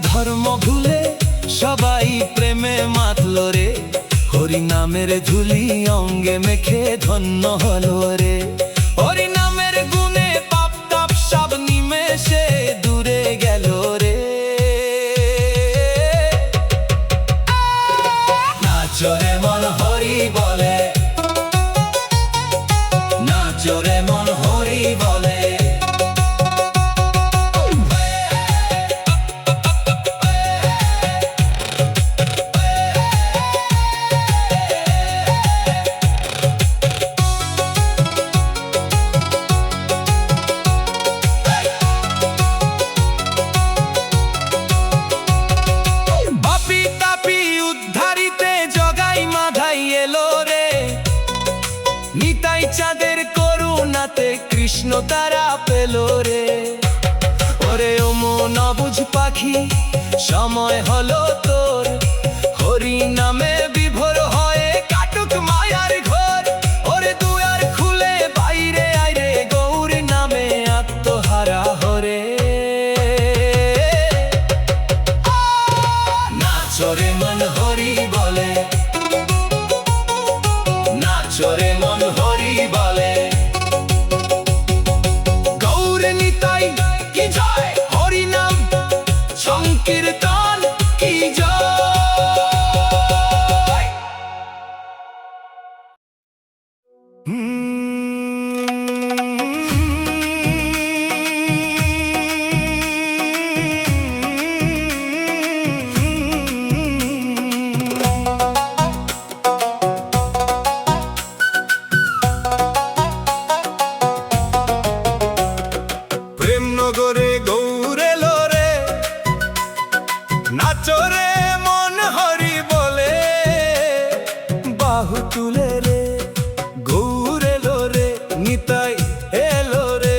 ধর্ম ভুলে সবাই প্রেমে মাতলো রে, হরি নামের ধুলি অঙ্গে মেখে ধন্য হলো রে। হরি নামের গুণে পাপ তাপ সব নিমেষে দূরে গেল রে। নাচো রে মন হরি বলে, নাচো রে মন হরি বলে। নিতাই চাঁদের করুণাতে কৃষ্ণ তারা পেল রে। ওরে ও মন অবুঝ পাখি, সময় হলো তোর, হরি নামে বিভোর হয়ে কাটুক মায়ার ঘর। ওরে দুয়ার খুলে বাইরে আইরে, গৌর নামে আত্মহারা হরে। নাচো রে মন হরি বলে, নাচো রে মন হরি বলে। গৌর নিতাই কি জয়, হরি নাম সংকীর্তন কি জয়। প্রেমনগরে গৌর এলো রে, নাচো রে মন হরি বলে। বাহু তুলে রে গৌর এলো রে, নিতাই এলো রে।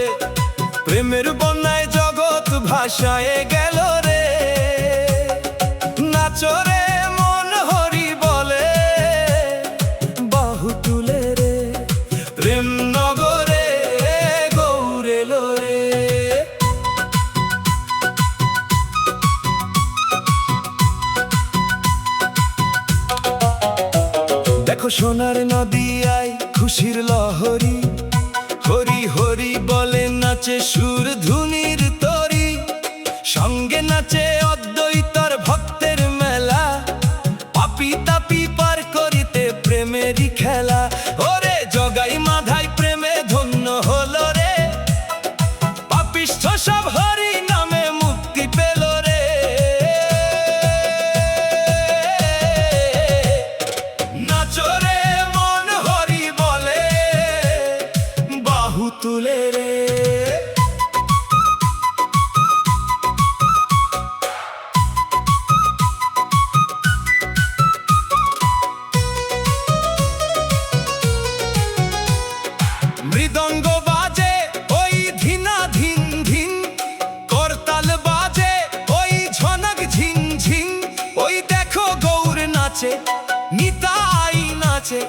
প্রেমের বন্যায় জগৎ ভাসায় গেল রে। নাচো রে মন হরি বলে, বাহু তুলে রে। প্রেমনগরে গৌর এলো রে। দেখো সোনার নদী আই খুশির লহরী, হরি হরি বলে নাচে সুর ধুনির তরি। সঙ্গে নাচে অদ্বৈতর ভক্তের মেলা, পাপি তাপি পার করিতে প্রেমেরই খেলা। ওরে জগাই মাধাই প্রেমে ধন্য হলো রে, পাপিষ্ঠ সব হরি নামে মুক্তি পেল রে। নাচো রে মন হরি বলে, বাহু তুলে রে। মৃদঙ্গ বাজে ওই ধিনা ধিন ধিন, করতাল বাজে ওই ঝনক ঝিন ঝিন। ওই দেখো গৌর নাচে, নিতাই নাচে,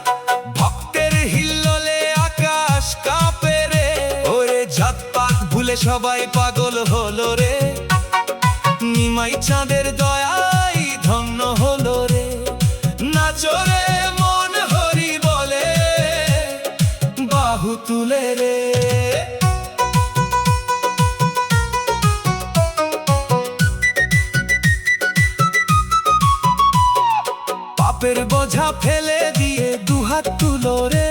ভক্তের হিল্লোলে আকাশ কাঁপে রে। ওরে জাত পাত ভুলে সবাই পাগল হলো রে, নিমাই চাঁদের দয়াই ধন্য হলো রে। নাচো রে মন হরি বলে, বাহু তুলে রে। পাপের বোঝা ফেলে দিয়ে দুহাত তুলো রে,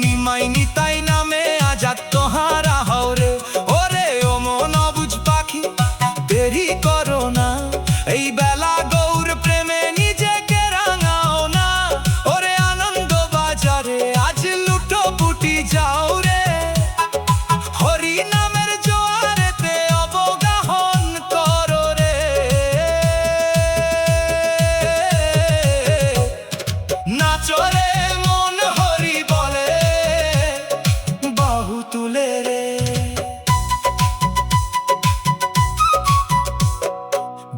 নিমাই নিতাই নামে আজাদ তোহারা হও রে। ওরে ও মন অবুঝ পাখি, দেরি করো না, এই বেলা গৌর প্রেমে নিজেকে রাঙাও না। ওরে আনন্দ বাজারে আজ লুটো পুটি যাও রে, হরি নামের জোয়ারেতে অবগাহন করো রে। নাচো রে মন হরি বলে, বাহু তুলে রে।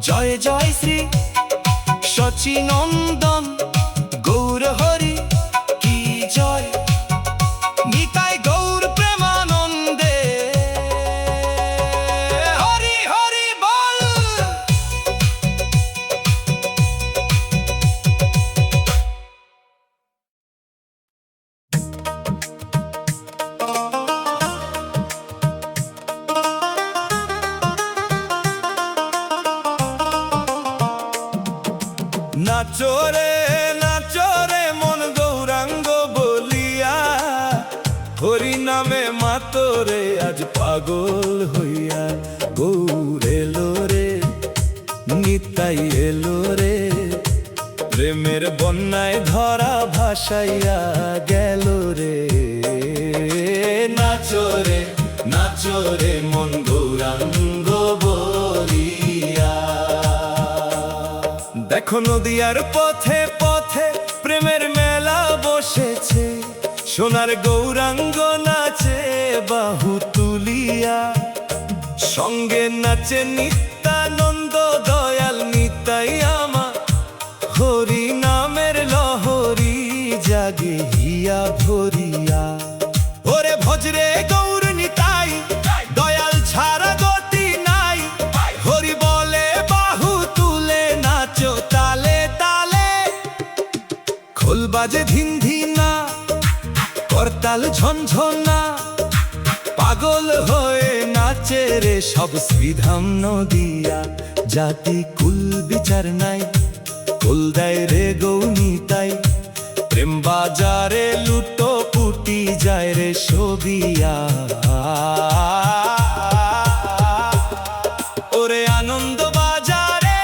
জয় জয় শ্রী শচীনন্দন গৌর হরি কি জয়। নিতাই গৌর প্রেমানন্দে, হরি হরি বল। নাচরে নাচরে মন গৌরাঙ্গ বলিয়া, হরি নামে মাতরে আজ পাগল হইয়া। গৌর এলো রে, নিতাই এলো রে, প্রেমের বন্যায় ধরা ভাসাইয়া গেল রে। নাচরে নাচরে মন গৌরাঙ্গ বলিয়া। দেখো নদিয়ার পথে পথে প্রেমের মেলা বসেছে, সোনার গৌরাঙ্গ নাচে বাহু তুলিয়া। সঙ্গে নাচে নিত্যানন্দ দয়াল নিতাই আমার, হরি নামের লহরি জাগে হিয়া ভরিয়া। ওরে ভজরে গৌর নিতাই, দয়াল ছাড়া গতি নাই, হরি বলে বাহু তুলে নাচো তালে তালে। খোল বাজে ধিন ধিনা, করতাল ঝনঝনা, পাগল হয়ে নাচে রে সব শ্রীধাম নদিয়া। জাতি কুল বিচার নাই, কুল দেয় রে গৌনিতাই, প্রেম বাজারে লুটো পুটি যায় রে সবিয়া। ওরে আনন্দ বাজারে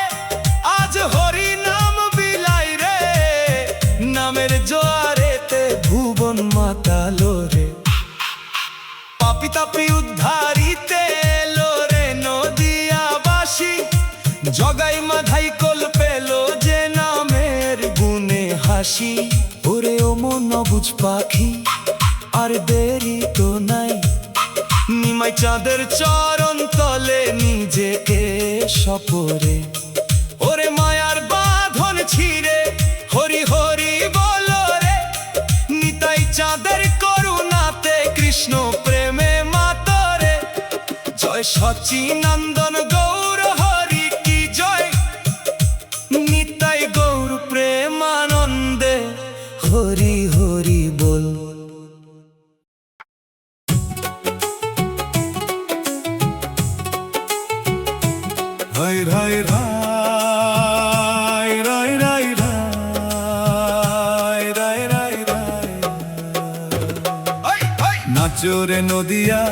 আজ হরি নাম বিলাই রে, নামের জোয়ারেতে ভুবন মাতালো রে। পাপি তাপি উদ্ধারিতে এলো রে নদিয়াবাসী, জগাই মাধাই কোল পেলো যে নামের গুণে হাসি। ওরে ও মন অবুঝ পাখি আর দেরি তো নাই, নিমাই চাঁদের চরণ তলে নিজেকে সপরে। ওরে মায়ার বাঁধন ছিঁড়ে হরি হরি বলো রে, নিতাই চাঁদের করুণাতে কৃষ্ণ প্রেমে মাতরে। জয় সচিনন্দন গৌর হরি কি জয়, নিতাই গৌর প্রেমানন্দে হরি হরি বল। হায় রায় রায় রায় রায় রায় রায় রায় রায়। নাচরে নদিয়া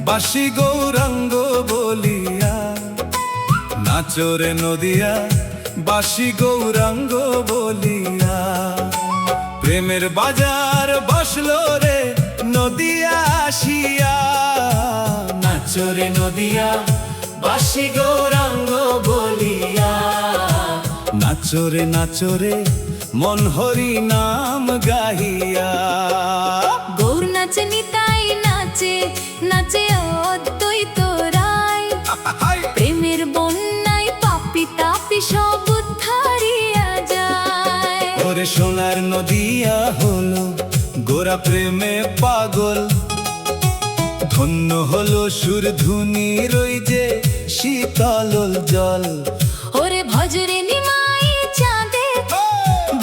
বাসি গৌরাঙ্গ বলিয়া, নাচরে নদিয়া বাসি গৌরাঙ্গ বলিয়া। প্রেমের বাজার বসলো রে নদিয়া আসিয়া, নাচরে নদিয়া বাসি গৌরাঙ্গ বলিয়া। নাচরে নাচরে মন হরি নাম গাহিয়া। গৌর নাচে নিতাই নাচে, নাচে অদ্বৈত রায়, প্রেমের বন্যায় পাপি তাপি সব উদ্ধারিয়া যায়। ওরে সোনার নদিয়া হলো গোরা প্রেমে পাগল, ধন্য হলো সুর ধুনি রই যে শীতল জল। ওরে ভজরে নিমাই চাঁদে,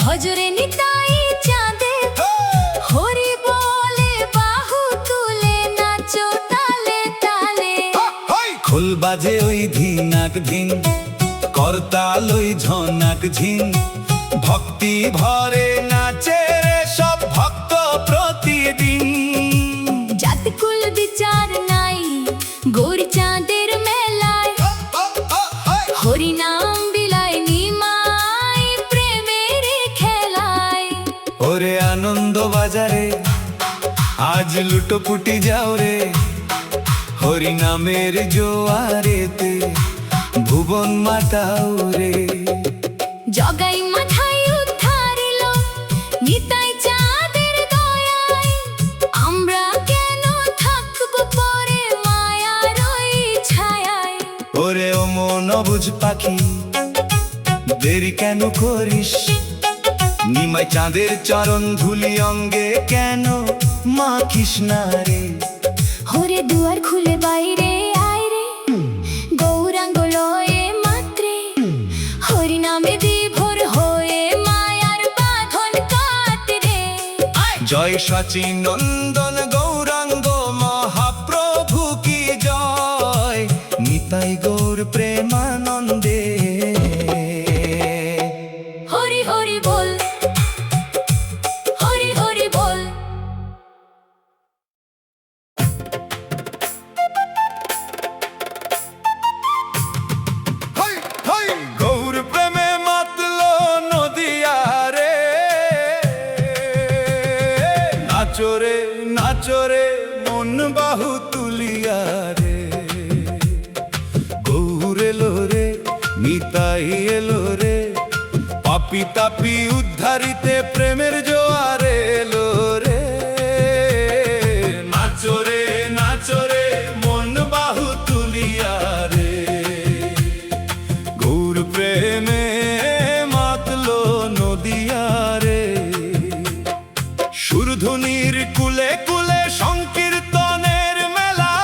ভজরে নিতাই চাঁদে, হরি বলে বাহু তুলে নাচো তালে তালে। খোল বাজে ওই ধিনাক ধিন, করতাল ওই ঝনাক ঝিন, ভক্তি ভরে নাচে রে সব ভক্ত প্রতিদিন। জাতি কুল বিচার নাই, গৌরী চাঁদের মেলায়, হরি নাম বিলাই নিমাই প্রেমের খেলায়। ওরে আনন্দ বাজারে আজ লুটো পুটি যাও রে, হরি নামের জোয়ারেতে ভুবন মাতাও রে। জগাই মাথায় উদ্ধারিল নিতাই চাঁদের দয়ায়, আমরা কেন থাকবো পরে মায়ার ওই ছায়ায়। ওরে ও মন অবুঝ পাখি দেরি কেন করিস, নিমাই চাঁদের চরণ ধুলি অঙ্গে কেন মাখিস না রে। হরে দুয়ার খুলে বাইরে আয় রে, গৌরাঙ্গ লয়ে মাত্রে, হরি নামে বিভোর হয়ে মায়ার বাঁধন কাটে রে। জয় সচিনন্দন গৌরাঙ্গ মহাপ্রভু কি জয়, নিতাই গৌর প্রেমানন্দে হরি বাহু তুলিয়া রে। গৌর এলো রে, নিতাই এলো রে, পাপি তাপি উদ্ধারিতে প্রেমের জোয়ারে এলো রে। নাচো রে নাচো রে, মন বাহু তুলিয়া রে। গৌর প্রেমে মাতলো নদিয়া রে। সুরধুনির কুলে কুলে সংকীর্তনের মেলা,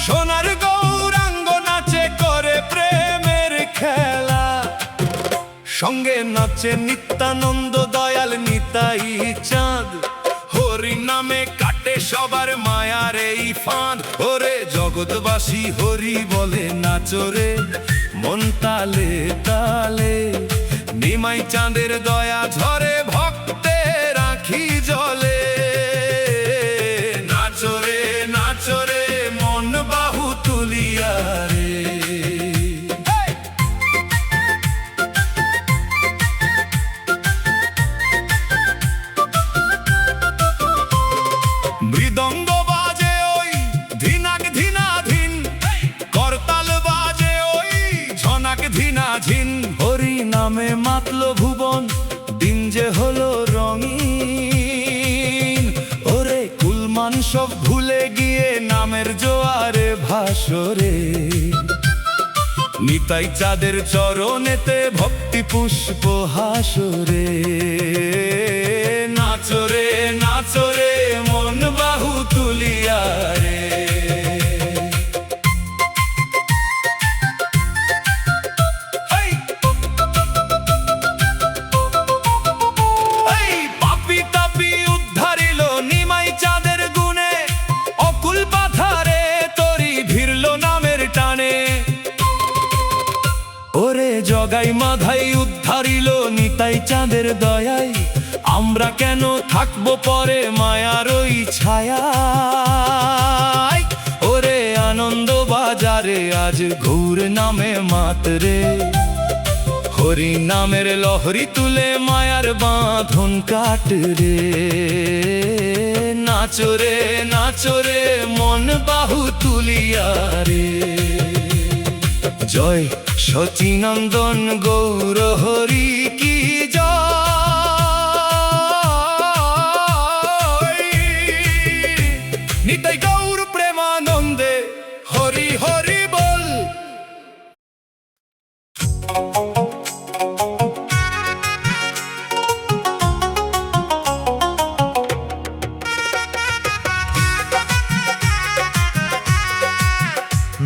সোনার গৌরাঙ্গ নাচে করে প্রেমের খেলা। সঙ্গে নাচে নিত্যানন্দ দয়াল নিতাই চাঁদ, হরি নামে কাটে সবার মায়ার এই ফাঁদ। ওরে জগৎবাসী হরি বলে নাচো রে, মন তালে তালে। নিমাই চাঁদের দয়া ঝরে ভক্তে রাখি জলে। নাচো রে নাচো রে, মন বাহু তুলিয়া রে। মৃদঙ্গ বাজে ওই ধিনাক ধিনাধিন, করতাল বাজে ওই ঝনাক ধিনাঝিন। হরি নামে মাতলো ভুবন, দিন যে হলো রঙিন। ওরে কুলমান সব ভুলে গিয়ে নামের জোয়ারে ভাসরে। নিতাই চাঁদের চরণেতে ভক্তি পুষ্প হাসরে। নাচো রে নাচো রে, মন বাহু তুলিয়া রে। পাপি তাপি উদ্ধারিল নিমাই চাঁদের গুণে, অকুল পাথারে তরি ভিড়ল নামের টানে। ওরে জগাই মাধাই উদ্ধারিল নিতাই চাঁদের দয়ায়, আমরা কেন থাকবো পরে মায়ার ওই ছায়ায়। ওরে আনন্দ বাজারে আজ গৌর নামে মাতরে। হরি নামের লহরি তুলে মায়ার বাঁধন কাট রে। নাচো রে নাচো রে, মন বাহু তুলিয়া রে। জয় সচিনন্দন গৌর হরি কি জয়। নিতাই গৌর প্রেমানন্দে হরি হরি বল।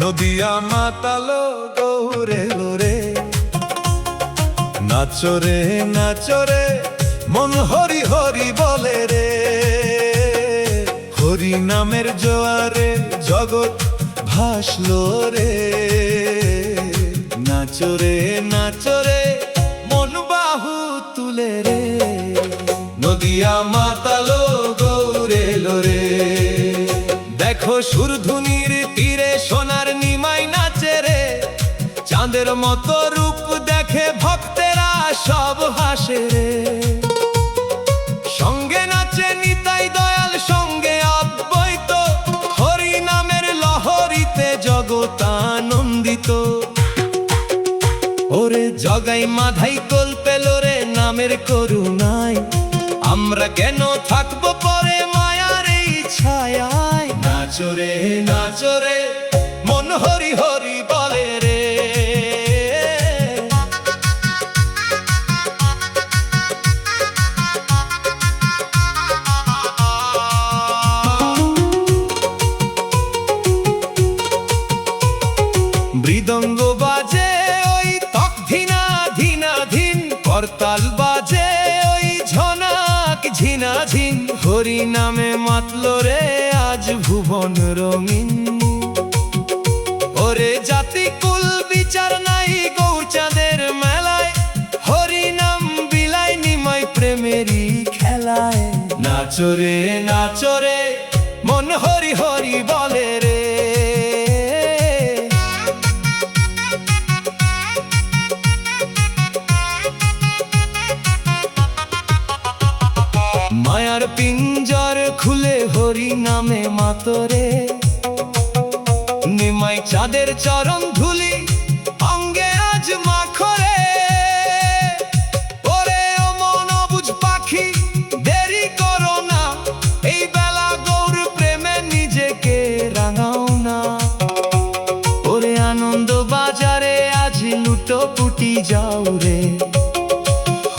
নদিয়া মাতালো গৌর এলো রে। নাচো রে নাচো রে, মন হরি হরি বলে রে। হরি নামের জোয়ারে জগৎ ভাসলো রে। নাচো রে নাচো রে, মন বাহু তুলে রে। নদিয়া মাতালো গৌর এলো রে। দেখো সুরধুনির তীরে সোনার নিমাই নাচে রে। চাঁদের মতো রূপ দেখে ভক্তেরা সব হাসে রে। সঙ্গে নাচে নিতাই দয়াল সঙ্গে অদ্বৈত, হরি নামের লহরিতে জগৎ আনন্দিত। ওরে জগাই মাধাই কোল পেল রে নামের করুণায়, আমরা কেন থাকবো পরে মায়ার এই ছায়ায়। নাচো রে নাচো রে, মন হরি হরি বলে রে। মৃদঙ্গ বাজে ওই তক ধিনা ধিনা ধিন, করতাল বাজে ওই ঝনাক ঝিনাঝিন। হরি নামে মাতলো রে আজ ভুবন রঙিন। ওরে জাতি কুল বিচার নাই গৌর চাঁদের মেলায়, হরি নাম বিলাই নিমাই প্রেমেরই খেলায়। নাচো রে নাচো রে, মন হরি হরি বলে রে। মায়ার পিঞ্জর খুলে হরি নামে মাতরে নিমাই চাঁদের চরণ ধুলি অঙ্গে আজ মাখরে ওরে ও মন অবুঝ পাখি দেরি করো না এই বেলা গৌর প্রেমে নিজেকে রাঙাও না ওরে আনন্দ বাজারে আজ লুটোপুটি যাও রে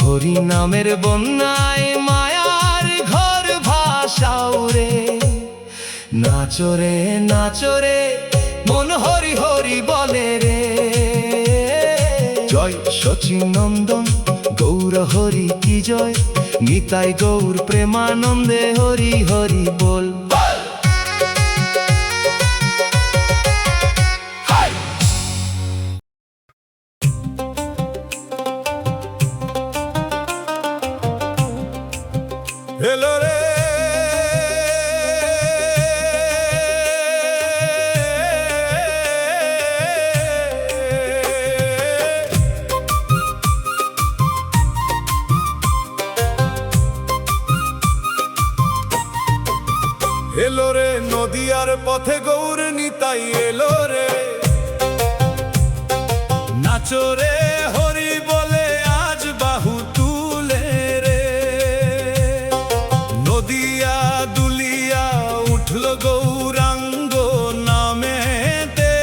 হরি নামের বন্যায় মায়ার ঘর ভাসাও রে নাচরে নাচরে মন হরি হরি বলে রে জয় শচীন নন্দন গৌর হরি কি জয় নিতাই গৌর প্রেমানন্দে হরি হরি বল এলো রে এলো রে নদিয়ার পথে গৌর নিতাই এলো রে নাচো রে হরি বলে আজ বাহু তুলে রে নদিয়া দুলিয়া উঠল গৌরাঙ্গ নামেতে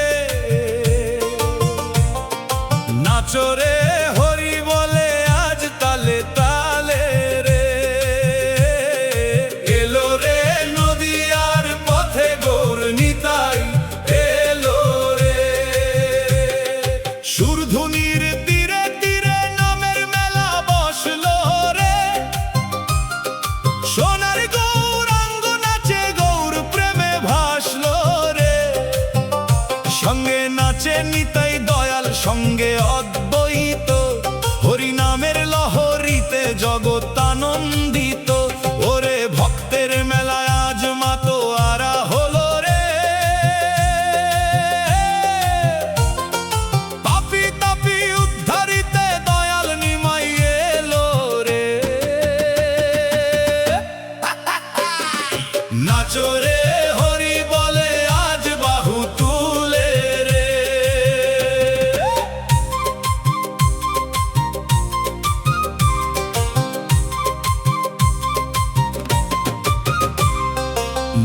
নাচো রে হরি বলে আজ তালে তালে রে এলো রে নদিয়ার পথে গৌর নিতাই এলো রে সুরধুনির তীরে তীরে নামের মেলা বসলো রে সোনার গৌরাঙ্গ নাচে গৌর প্রেমে ভাসলো রে সঙ্গে নাচে নিতাই দয়াল সঙ্গে অদ্বৈত হরি নামের লহরীতে জগৎ আনন্দিত ওরে ভক্তের মেলায় আজ মাতো আরা হলো রে পাপি তাপি উদ্ধারিতে দয়াল নিমাই এলো রে নাচো রে হরি বলে আজ বাহু তুলে রে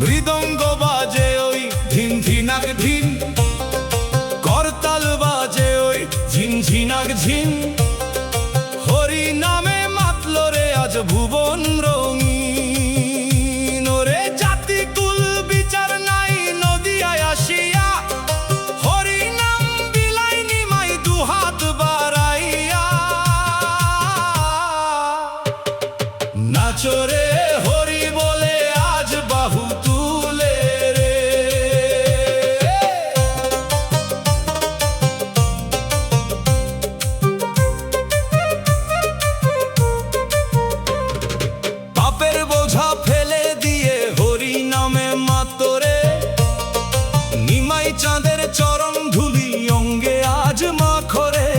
মৃদঙ্গ বাজে ওই ঝিন ঝিনাক ঝিন করতাল বাজে ওই ঝিন ঝিনাক ঝিন হরি নামে মাতল রে আজ ভুবন রঙিন ওরে জাতি কুল বিচার নাই নদিয়ায় আসিয়া হরি নাম বিলাই নিমাই দুহাত বাড়াইয়া নাচো রে হরি বলে আজ বাহু তুলে রে পাপের বোঝা ফেলে দিয়ে হরি নামে মাতরে নিমাই চাঁদের চরণ ধুলি অঙ্গে আজ মাখরে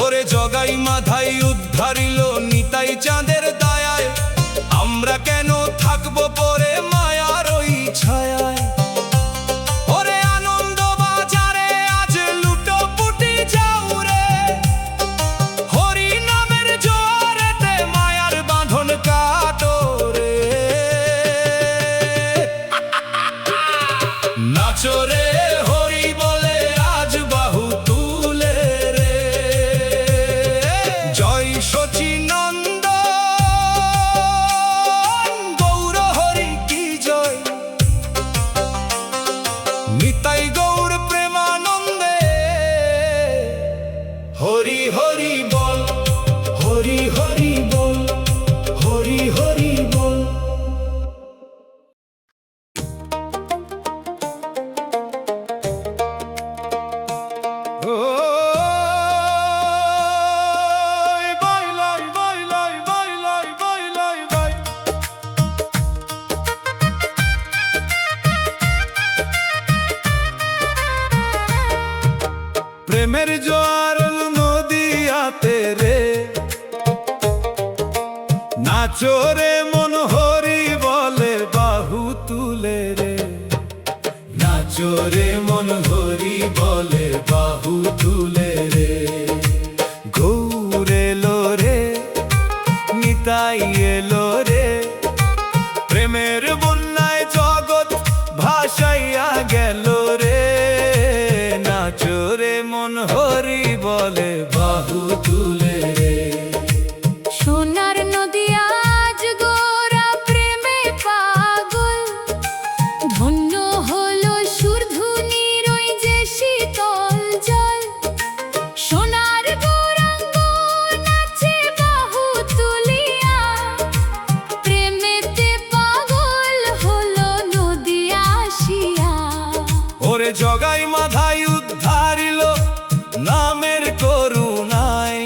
ওরে জগাই মাথায় উদ্ধারিল নিতাই চাঁদের দায়ায় আমরা কেন থাকবো পরে মায়ার ওই ছায়ায় ওরে আনন্দ বাজারে আজ লুটোপুটি যাও রে হরি নামের জোয়ারেতে মায়ার বাঁধন কাটো রে নাচো রে হরি বলে আজ বাহু তুলে রে জয় শচীন নন্দন গৌর হরি কি জয় নিতাই গৌর প্রেমানন্দে হরি হরি বল হরি হরি বল হরি হরি বল প্রেমের জোয়ার নদিয়াতে রে নাচো রে মন হরি বলে বাহু তুলে তুলে রে নাচো রে মন হরি বলে বাহু তুলে রে গৌর এলো রে নিতাই এলো রে প্রেমের বন্যায় জগৎ ভাসাইয়া গেল রে নাচো রে মন হরি বলে বাহু তুলে রে সোনার নদী আজ গোরা প্রেমে পাগল ধন্য হলো সুরধুনির ওই যে শীতল জল সোনার গৌরাঙ্গ নাচে বাহু তুলিয়া প্রেমেতে পাগল হলো নদী আসিয়া ওরে জগাই মাথায় উদ্ধারিল নামের করুণায়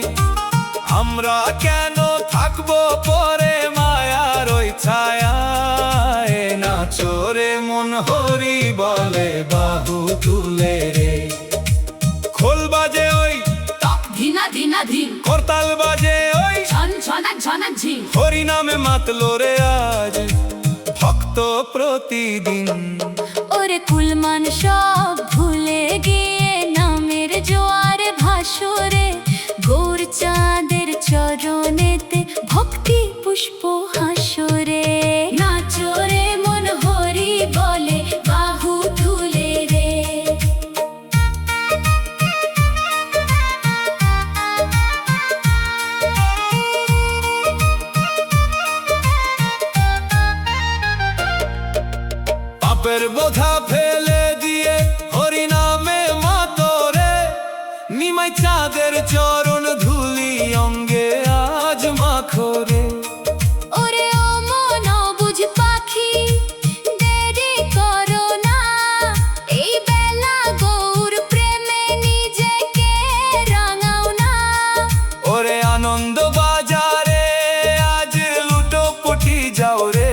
আমরা কেন থাকবো পরে মায়ার ওই ছায়ায় নাচো রে মন হরি বলে বাহু তুলে রে খোল বাজে ওই ধিনা ধিনা ধিন করতাল বাজে ওই ঝন ঝনা ঝনা ঝিন হরি নামে মাতলো রে আজ ভক্ত প্রতিদিন ওরে কুলমান সব ভুলে গিয়ে নামের জোয়ারে ভাসরে গৌর চাঁদের চরণেতে ভক্তি পুষ্প হাসরে নাচো রে মন হরি বলে বাহু তুলে রে পাপের বোঝা ফেলে দিয়ে হরি নামে মাতরে নিমাই চাঁদের চরণ ধুলি অঙ্গে আজ মাখরে ওরে ও মন বুঝ পাখি দেরি করো না এই বেলা গৌর প্রেমে নিজেকে রাঙাও না ওরে আনন্দ বাজারে আজ লুটো পুটি যাও রে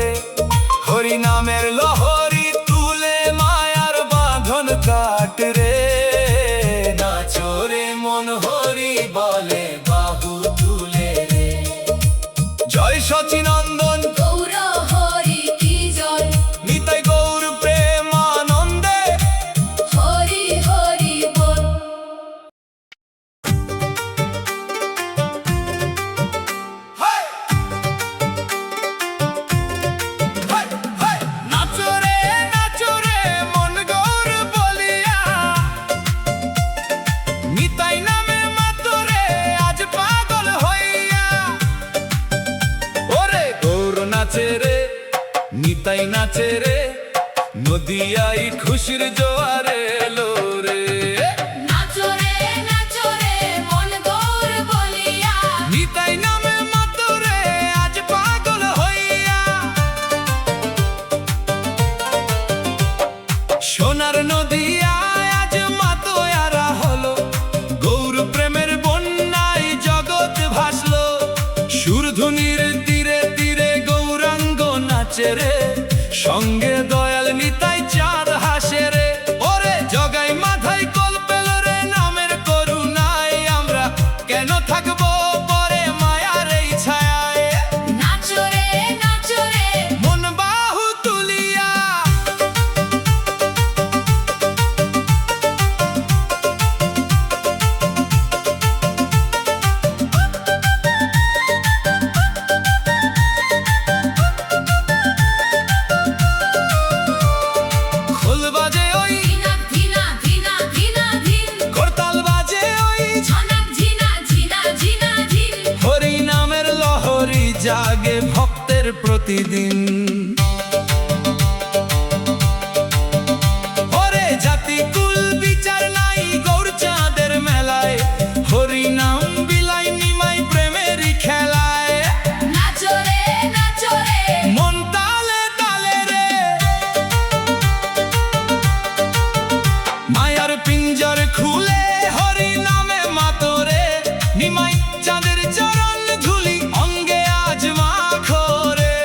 হরি নামের লহরি তুলে মায়ার বাঁধন কাট রে নাচো রে মন হরি বলে বাহু তুলে রে জয় সচিনন্দন গৌর হরি কি জয় নিতাই গৌর প্রেমানন্দে হরি হরি বল নাচো রে মন গৌর বলিয়া নিতাই নামে মাতরে আজ পাগল হইয়া ওরে গৌর নাচে রে নিতাই নাচে রে নদিয়াই খুশির জোয়ারে এলো রে নাচো রে মন গৌর বলিয়া নিতাই নামে মাতরে আজ পাগল হইয়া সোনার নদিয়ায় আজ মাতোয়ারা হলো গৌর প্রেমের বন্যায় জগৎ ভাসলো সুরধুনির তীরে তীরে গৌরাঙ্গ নাচে রে সঙ্গে দয়াল নিতাই চাঁদ হাসে রে ওরে জগাই মাথায় কল পেল রে নামের করুণায় আমরা কেন থাকবো পরে মায়ার এই ছায়ায় নাচো রে মন বাহু তুলিয়া খোল বাজে ওই ধিনা ধিনা ধিনা ধিনা ধিন করতাল বাজে ওই ঝনক ঝিনা ঝিনা ঝিনা ঝিন হরি নামের লহরি জাগে ভক্তের প্রতিদিন ওরে জাতি কুল বিচার নাই গৌর চাঁদের মেলায় হরি নাম বিলাই নিমাই প্রেমের খেলায় নাচো রে মন তালে তালে রে মায়ার পিঞ্জর খুলে হরি নামে মাতরে নিমাই চাঁদের চরণ ধুলি অঙ্গে আজ মাখরে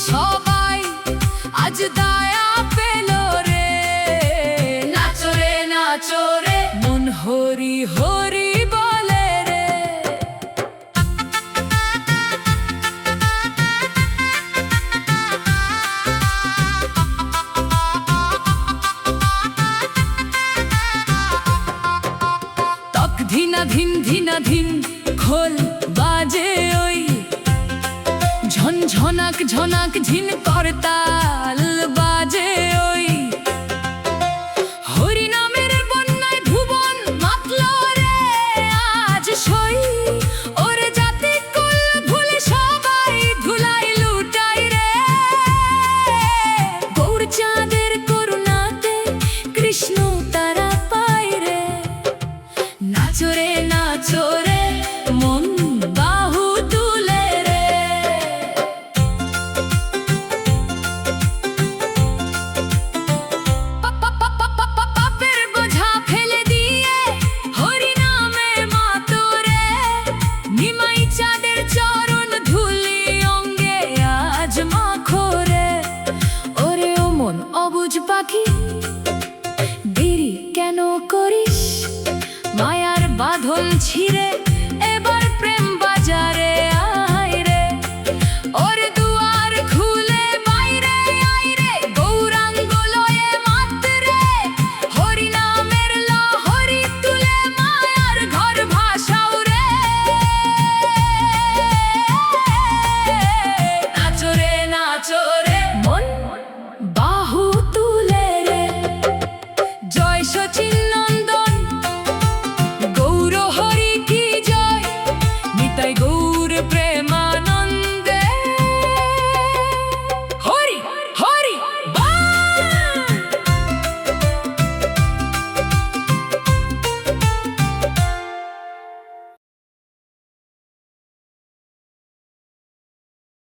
সবাই আজ দয়া পেল রে। নাচো রে নাচো রে মন হরি হরি বলে রে। তক ধিনা ধিন ধিনা ধিন খোল বাজে ওই ঝনঝনাক ঝনাক ঝিন করতাল বাজে ওই হরি নামের বন্যায় ভুবন মাতল রে আজ সই।